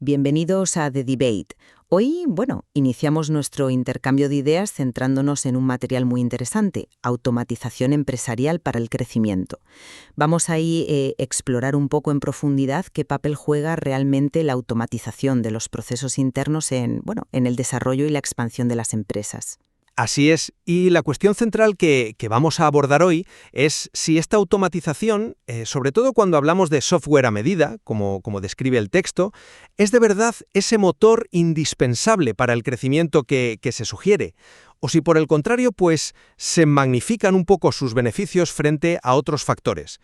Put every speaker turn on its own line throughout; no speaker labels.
Bienvenidos a The Debate. Hoy, iniciamos nuestro intercambio de ideas centrándonos en un material muy interesante, automatización empresarial para el crecimiento. Vamos ahí a explorar un poco en profundidad qué papel juega realmente la automatización de los procesos internos en el desarrollo y la expansión de las empresas.
Así es, y la cuestión central que vamos a abordar hoy es si esta automatización, sobre todo cuando hablamos de software a medida, como describe el texto, es de verdad ese motor indispensable para el crecimiento que se sugiere, o si por el contrario, pues se magnifican un poco sus beneficios frente a otros factores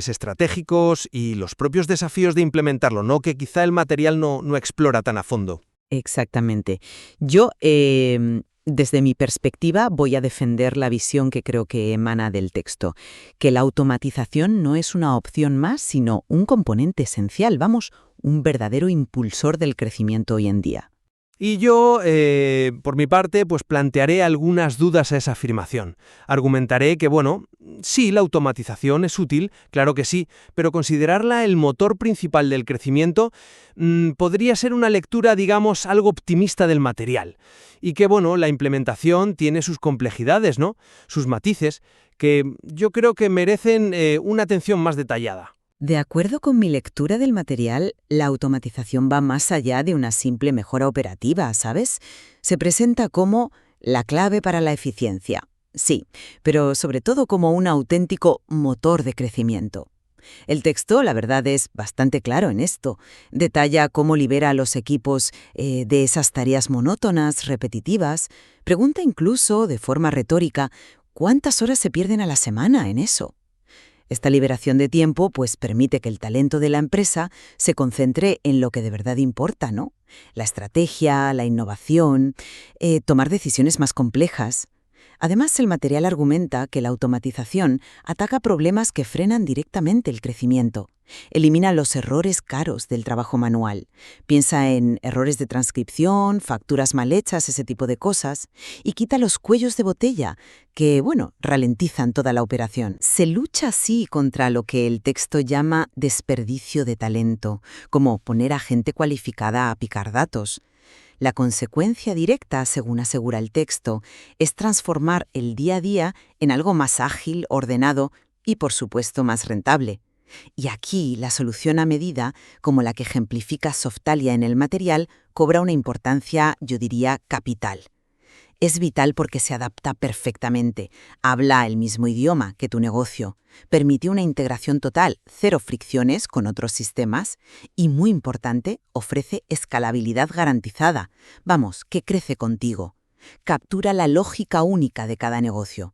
estratégicos y los propios desafíos de implementarlo, ¿no? Que quizá el material no explora tan a fondo.
Exactamente. Yo, desde mi perspectiva, voy a defender la visión que creo que emana del texto, que la automatización no es una opción más, sino un componente esencial, un verdadero impulsor del crecimiento hoy en día.
Y yo, por mi parte, pues plantearé algunas dudas a esa afirmación. Argumentaré que, sí, la automatización es útil, claro que sí, pero considerarla el motor principal del crecimiento podría ser una lectura, digamos, algo optimista del material. Y que, la implementación tiene sus complejidades, ¿no? Sus matices, que yo creo que merecen una atención más detallada.
De acuerdo con mi lectura del material, la automatización va más allá de una simple mejora operativa, ¿sabes? Se presenta como la clave para la eficiencia. Sí, pero sobre todo como un auténtico motor de crecimiento. El texto, la verdad, es bastante claro en esto. Detalla cómo libera a los equipos de esas tareas monótonas, repetitivas. Pregunta incluso, de forma retórica, ¿cuántas horas se pierden a la semana en eso? Esta liberación de tiempo pues permite que el talento de la empresa se concentre en lo que de verdad importa, ¿no? La estrategia, la innovación, tomar decisiones más complejas. Además, el material argumenta que la automatización ataca problemas que frenan directamente el crecimiento. Elimina los errores caros del trabajo manual. Piensa en errores de transcripción, facturas mal hechas, ese tipo de cosas, y quita los cuellos de botella que, ralentizan toda la operación. Se lucha así contra lo que el texto llama desperdicio de talento, como poner a gente cualificada a picar datos. La consecuencia directa, según asegura el texto, es transformar el día a día en algo más ágil, ordenado y, por supuesto, más rentable. Y aquí la solución a medida, como la que ejemplifica Softalia en el material, cobra una importancia, yo diría, capital. Es vital porque se adapta perfectamente, habla el mismo idioma que tu negocio, permite una integración total, cero fricciones con otros sistemas y, muy importante, ofrece escalabilidad garantizada. Que crece contigo. Captura la lógica única de cada negocio.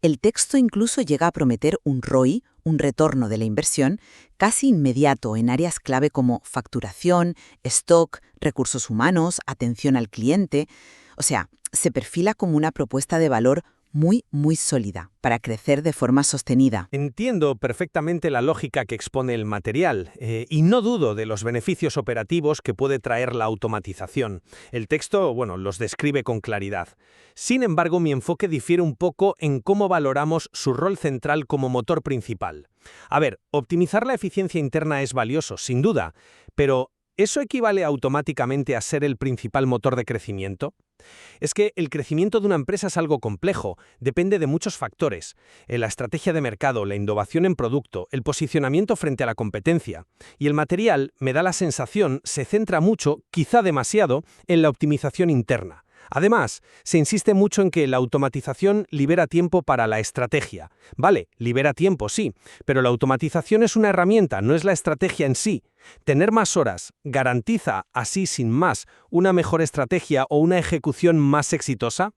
El texto incluso llega a prometer un ROI, un retorno de la inversión, casi inmediato en áreas clave como facturación, stock, recursos humanos, atención al cliente. O sea, se perfila como una propuesta de valor muy, muy sólida para crecer de forma sostenida.
Entiendo perfectamente la lógica que expone el material y no dudo de los beneficios operativos que puede traer la automatización. El texto, los describe con claridad. Sin embargo, mi enfoque difiere un poco en cómo valoramos su rol central como motor principal. A ver, optimizar la eficiencia interna es valioso, sin duda, pero ¿eso equivale automáticamente a ser el principal motor de crecimiento? Es que el crecimiento de una empresa es algo complejo, depende de muchos factores. La estrategia de mercado, la innovación en producto, el posicionamiento frente a la competencia. Y el material, me da la sensación, se centra mucho, quizá demasiado, en la optimización interna. Además, se insiste mucho en que la automatización libera tiempo para la estrategia. Vale, libera tiempo, sí, pero la automatización es una herramienta, no es la estrategia en sí. Tener más horas garantiza, así sin más, una mejor estrategia o una ejecución más exitosa.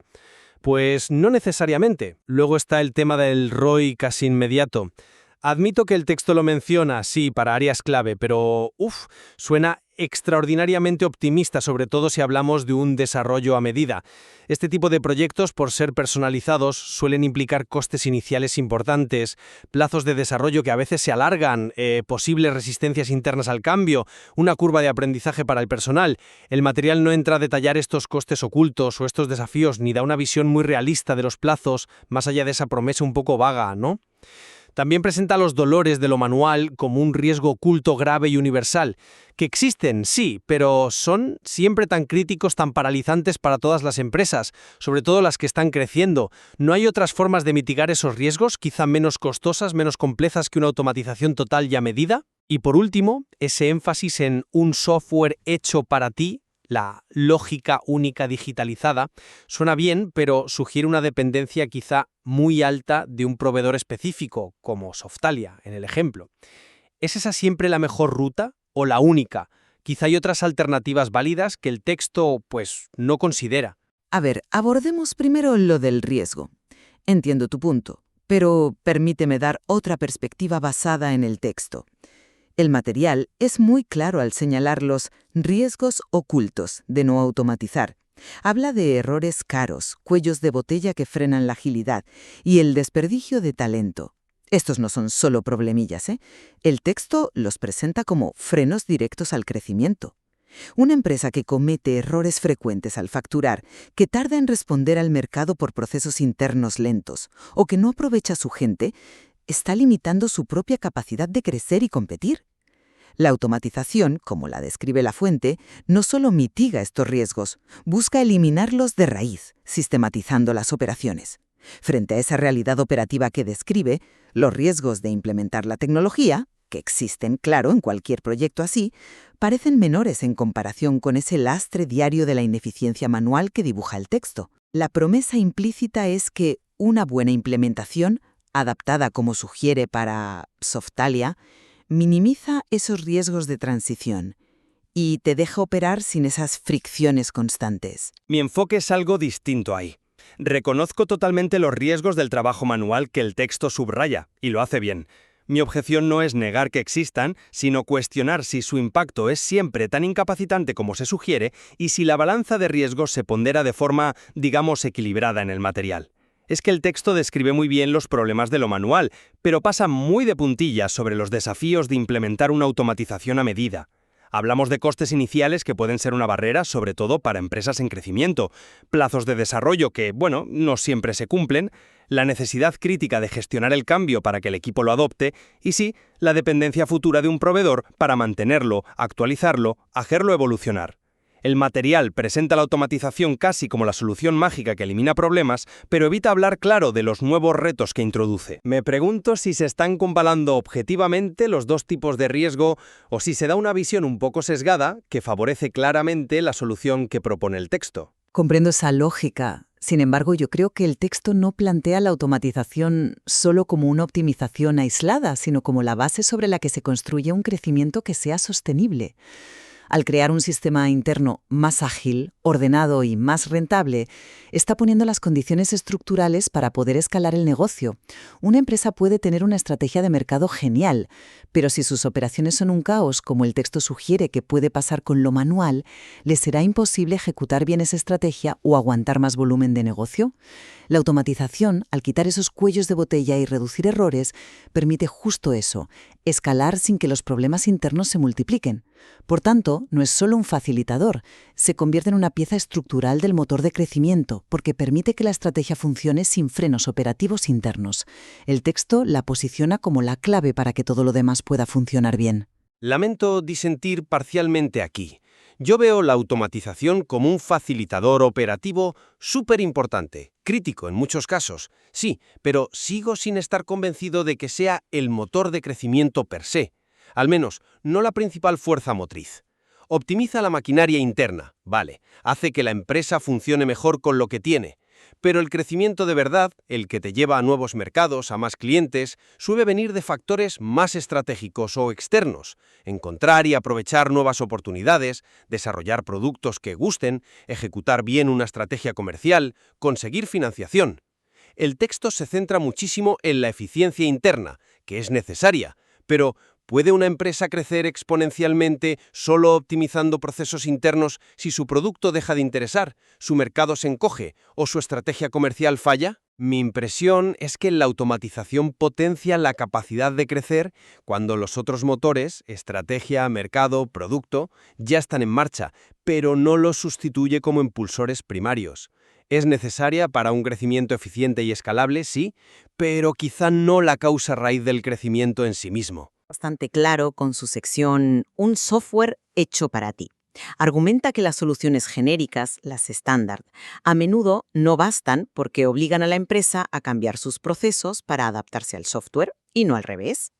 Pues no necesariamente. Luego está el tema del ROI casi inmediato. Admito que el texto lo menciona, sí, para áreas clave, pero suena extraordinariamente optimista, sobre todo si hablamos de un desarrollo a medida. Este tipo de proyectos, por ser personalizados, suelen implicar costes iniciales importantes, plazos de desarrollo que a veces se alargan, posibles resistencias internas al cambio, una curva de aprendizaje para el personal. El material no entra a detallar estos costes ocultos o estos desafíos, ni da una visión muy realista de los plazos, más allá de esa promesa un poco vaga, ¿no? También presenta los dolores de lo manual como un riesgo oculto, grave y universal, que existen, sí, pero son siempre tan críticos, tan paralizantes para todas las empresas, sobre todo las que están creciendo. ¿No hay otras formas de mitigar esos riesgos, quizá menos costosas, menos complejas que una automatización total y a medida? Y por último, ese énfasis en un software hecho para ti, la lógica única digitalizada, suena bien, pero sugiere una dependencia quizá muy alta de un proveedor específico, como Softalia, en el ejemplo. ¿Es esa siempre la mejor ruta o la única? Quizá hay otras alternativas válidas que el texto, pues, no considera.
A ver, abordemos primero lo del riesgo. Entiendo tu punto, pero permíteme dar otra perspectiva basada en el texto. El material es muy claro al señalar los riesgos ocultos de no automatizar. Habla de errores caros, cuellos de botella que frenan la agilidad y el desperdicio de talento. Estos no son solo problemillas, ¿eh? El texto los presenta como frenos directos al crecimiento. Una empresa que comete errores frecuentes al facturar, que tarda en responder al mercado por procesos internos lentos o que no aprovecha a su gente, está limitando su propia capacidad de crecer y competir. La automatización, como la describe la fuente, no solo mitiga estos riesgos, busca eliminarlos de raíz, sistematizando las operaciones. Frente a esa realidad operativa que describe, los riesgos de implementar la tecnología, que existen, claro, en cualquier proyecto así, parecen menores en comparación con ese lastre diario de la ineficiencia manual que dibuja el texto. La promesa implícita es que una buena implementación, adaptada como sugiere para Softalia, minimiza esos riesgos de transición y te deja operar sin esas fricciones constantes.
Mi enfoque es algo distinto ahí. Reconozco totalmente los riesgos del trabajo manual que el texto subraya, y lo hace bien. Mi objeción no es negar que existan, sino cuestionar si su impacto es siempre tan incapacitante como se sugiere y si la balanza de riesgos se pondera de forma, digamos, equilibrada en el material. Es que el texto describe muy bien los problemas de lo manual, pero pasa muy de puntillas sobre los desafíos de implementar una automatización a medida. Hablamos de costes iniciales que pueden ser una barrera, sobre todo para empresas en crecimiento, plazos de desarrollo que, bueno, no siempre se cumplen, la necesidad crítica de gestionar el cambio para que el equipo lo adopte y sí, la dependencia futura de un proveedor para mantenerlo, actualizarlo, hacerlo evolucionar. El material presenta la automatización casi como la solución mágica que elimina problemas, pero evita hablar claro de los nuevos retos que introduce. Me pregunto si se están comparando objetivamente los dos tipos de riesgo o si se da una visión un poco sesgada que favorece claramente la solución que propone el texto.
Comprendo esa lógica. Sin embargo, yo creo que el texto no plantea la automatización solo como una optimización aislada, sino como la base sobre la que se construye un crecimiento que sea sostenible. Al crear un sistema interno más ágil, ordenado y más rentable, está poniendo las condiciones estructurales para poder escalar el negocio. Una empresa puede tener una estrategia de mercado genial, pero si sus operaciones son un caos, como el texto sugiere que puede pasar con lo manual, ¿les será imposible ejecutar bien esa estrategia o aguantar más volumen de negocio? La automatización, al quitar esos cuellos de botella y reducir errores, permite justo eso, escalar sin que los problemas internos se multipliquen. Por tanto, no es solo un facilitador, se convierte en una pieza estructural del motor de crecimiento, porque permite que la estrategia funcione sin frenos operativos internos. El texto la posiciona como la clave para que todo lo demás pueda funcionar bien.
Lamento disentir parcialmente aquí. Yo veo la automatización como un facilitador operativo súper importante, crítico en muchos casos, sí, pero sigo sin estar convencido de que sea el motor de crecimiento per se, al menos no la principal fuerza motriz. Optimiza la maquinaria interna, vale, hace que la empresa funcione mejor con lo que tiene, pero el crecimiento de verdad, el que te lleva a nuevos mercados, a más clientes, suele venir de factores más estratégicos o externos. Encontrar y aprovechar nuevas oportunidades, desarrollar productos que gusten, ejecutar bien una estrategia comercial, conseguir financiación. El texto se centra muchísimo en la eficiencia interna, que es necesaria, pero ¿puede una empresa crecer exponencialmente solo optimizando procesos internos si su producto deja de interesar, su mercado se encoge o su estrategia comercial falla? Mi impresión es que la automatización potencia la capacidad de crecer cuando los otros motores, estrategia, mercado, producto, ya están en marcha, pero no los sustituye como impulsores primarios. Es necesaria para un crecimiento eficiente y escalable, sí, pero quizá no la causa raíz del crecimiento en sí mismo.
Bastante claro con su sección Un software hecho para ti. Argumenta que las soluciones genéricas, las estándar, a menudo no bastan porque obligan a la empresa a cambiar sus procesos para adaptarse al software y no al revés.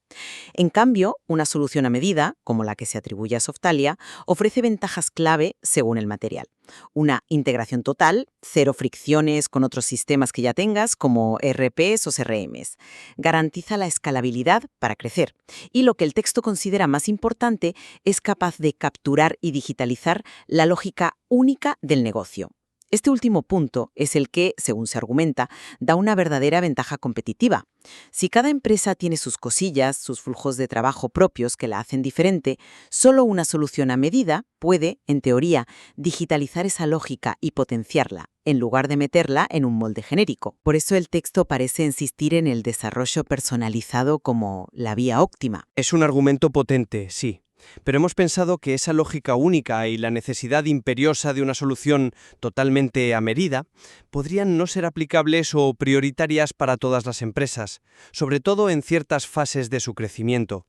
En cambio, una solución a medida, como la que se atribuye a Softalia, ofrece ventajas clave según el material. Una integración total, cero fricciones con otros sistemas que ya tengas, como ERPs o CRMs. Garantiza la escalabilidad para crecer. Y lo que el texto considera más importante es capaz de capturar y digitalizar la lógica única del negocio. Este último punto es el que, según se argumenta, da una verdadera ventaja competitiva. Si cada empresa tiene sus cosillas, sus flujos de trabajo propios que la hacen diferente, solo una solución a medida puede, en teoría, digitalizar esa lógica y potenciarla, en lugar de meterla en un molde genérico. Por eso el texto parece insistir en el desarrollo personalizado como la vía óptima.
Es un argumento potente, sí. Pero hemos pensado que esa lógica única y la necesidad imperiosa de una solución totalmente a medida podrían no ser aplicables o prioritarias para todas las empresas, sobre todo en ciertas fases de su crecimiento.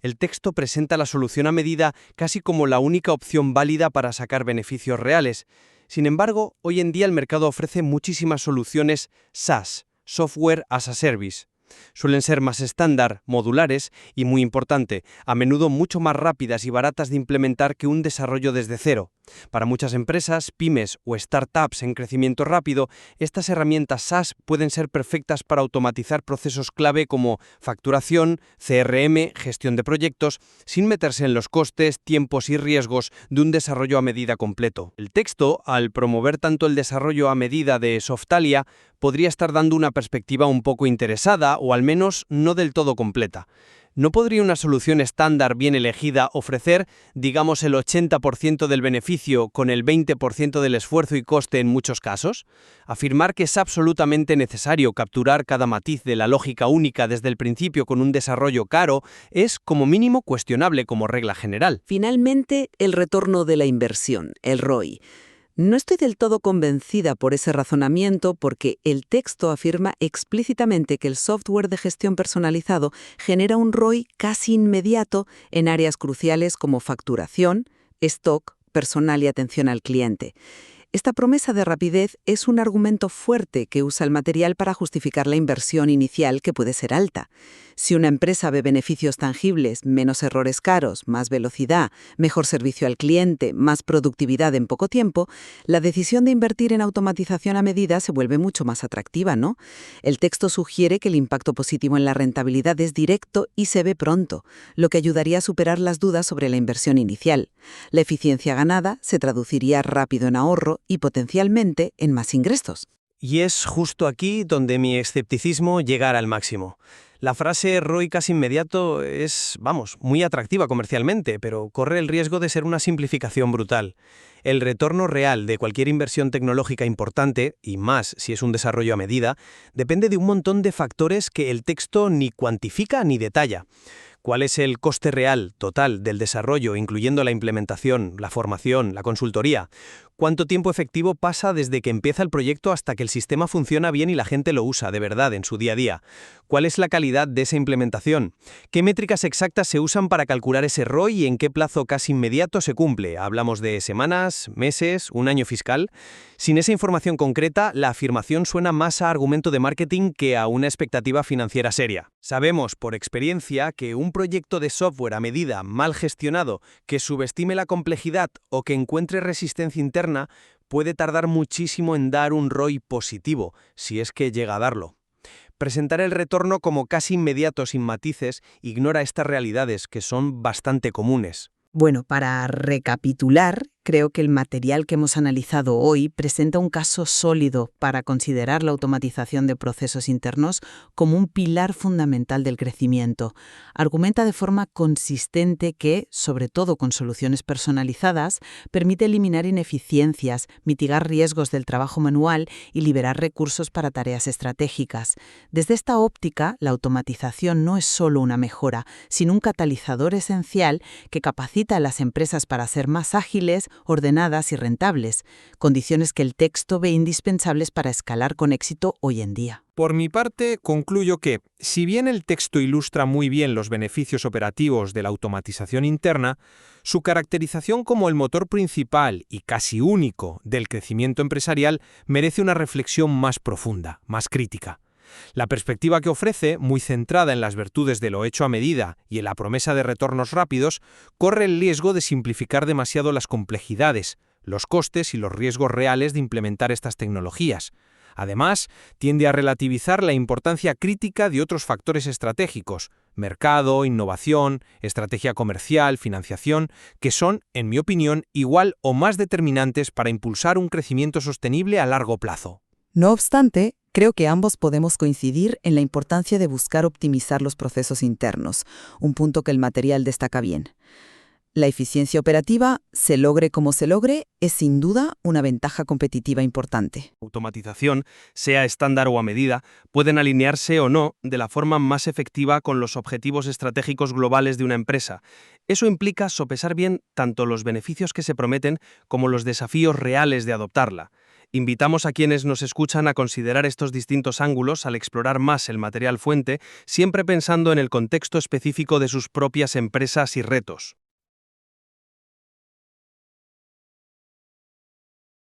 El texto presenta la solución a medida casi como la única opción válida para sacar beneficios reales. Sin embargo, hoy en día el mercado ofrece muchísimas soluciones SaaS, Software as a Service. Suelen ser más estándar, modulares y, muy importante, a menudo mucho más rápidas y baratas de implementar que un desarrollo desde cero. Para muchas empresas, pymes o startups en crecimiento rápido, estas herramientas SaaS pueden ser perfectas para automatizar procesos clave como facturación, CRM, gestión de proyectos, sin meterse en los costes, tiempos y riesgos de un desarrollo a medida completo. El texto, al promover tanto el desarrollo a medida de Softalia, podría estar dando una perspectiva un poco interesada o al menos no del todo completa. ¿No podría una solución estándar bien elegida ofrecer, digamos, el 80% del beneficio con el 20% del esfuerzo y coste en muchos casos? Afirmar que es absolutamente necesario capturar cada matiz de la lógica única desde el principio con un desarrollo caro es, como mínimo, cuestionable como regla general.
Finalmente, el retorno de la inversión, el ROI. No estoy del todo convencida por ese razonamiento porque el texto afirma explícitamente que el software de gestión personalizado genera un ROI casi inmediato en áreas cruciales como facturación, stock, personal y atención al cliente. Esta promesa de rapidez es un argumento fuerte que usa el material para justificar la inversión inicial que puede ser alta. Si una empresa ve beneficios tangibles, menos errores caros, más velocidad, mejor servicio al cliente, más productividad en poco tiempo, la decisión de invertir en automatización a medida se vuelve mucho más atractiva, ¿no? El texto sugiere que el impacto positivo en la rentabilidad es directo y se ve pronto, lo que ayudaría a superar las dudas sobre la inversión inicial. La eficiencia ganada se traduciría rápido en ahorro y potencialmente en más ingresos.
Y es justo aquí donde mi escepticismo llega al máximo. La frase ROI casi inmediato es, muy atractiva comercialmente, pero corre el riesgo de ser una simplificación brutal. El retorno real de cualquier inversión tecnológica importante, y más si es un desarrollo a medida, depende de un montón de factores que el texto ni cuantifica ni detalla. ¿Cuál es el coste real, total, del desarrollo, incluyendo la implementación, la formación, la consultoría? ¿Cuánto tiempo efectivo pasa desde que empieza el proyecto hasta que el sistema funciona bien y la gente lo usa de verdad en su día a día? ¿Cuál es la calidad de esa implementación? ¿Qué métricas exactas se usan para calcular ese ROI y en qué plazo casi inmediato se cumple? ¿Hablamos de semanas, meses, un año fiscal? Sin esa información concreta, la afirmación suena más a argumento de marketing que a una expectativa financiera seria. Sabemos por experiencia que un proyecto de software a medida mal gestionado que subestime la complejidad o que encuentre resistencia interna puede tardar muchísimo en dar un ROI positivo, si es que llega a darlo. Presentar el retorno como casi inmediato sin matices ignora estas realidades que son bastante comunes.
Bueno, para recapitular, creo que el material que hemos analizado hoy presenta un caso sólido para considerar la automatización de procesos internos como un pilar fundamental del crecimiento. Argumenta de forma consistente que, sobre todo con soluciones personalizadas, permite eliminar ineficiencias, mitigar riesgos del trabajo manual y liberar recursos para tareas estratégicas. Desde esta óptica, la automatización no es solo una mejora, sino un catalizador esencial que capacita a las empresas para ser más ágiles,
ordenadas y rentables, condiciones que el texto ve indispensables para escalar con éxito hoy en día.
Por mi parte, concluyo que, si bien el texto ilustra muy bien los beneficios operativos de la automatización interna, su caracterización como el motor principal y casi único del crecimiento empresarial merece una reflexión más profunda, más crítica. La perspectiva que ofrece, muy centrada en las virtudes de lo hecho a medida y en la promesa de retornos rápidos, corre el riesgo de simplificar demasiado las complejidades, los costes y los riesgos reales de implementar estas tecnologías. Además, tiende a relativizar la importancia crítica de otros factores estratégicos, mercado, innovación, estrategia comercial, financiación, que son, en mi opinión, igual o más determinantes para impulsar un crecimiento sostenible a largo plazo.
No obstante, creo que ambos podemos coincidir en la importancia de buscar optimizar los procesos internos, un punto que el material destaca bien. La eficiencia operativa, se logre como se logre, es sin duda una ventaja competitiva importante.
Automatización, sea estándar o a medida, pueden alinearse o no de la forma más efectiva con los objetivos estratégicos globales de una empresa. Eso implica sopesar bien tanto los beneficios que se prometen como los desafíos reales de adoptarla. Invitamos a quienes nos escuchan a considerar estos distintos ángulos al explorar más el material fuente, siempre pensando en el contexto específico de sus propias empresas y retos.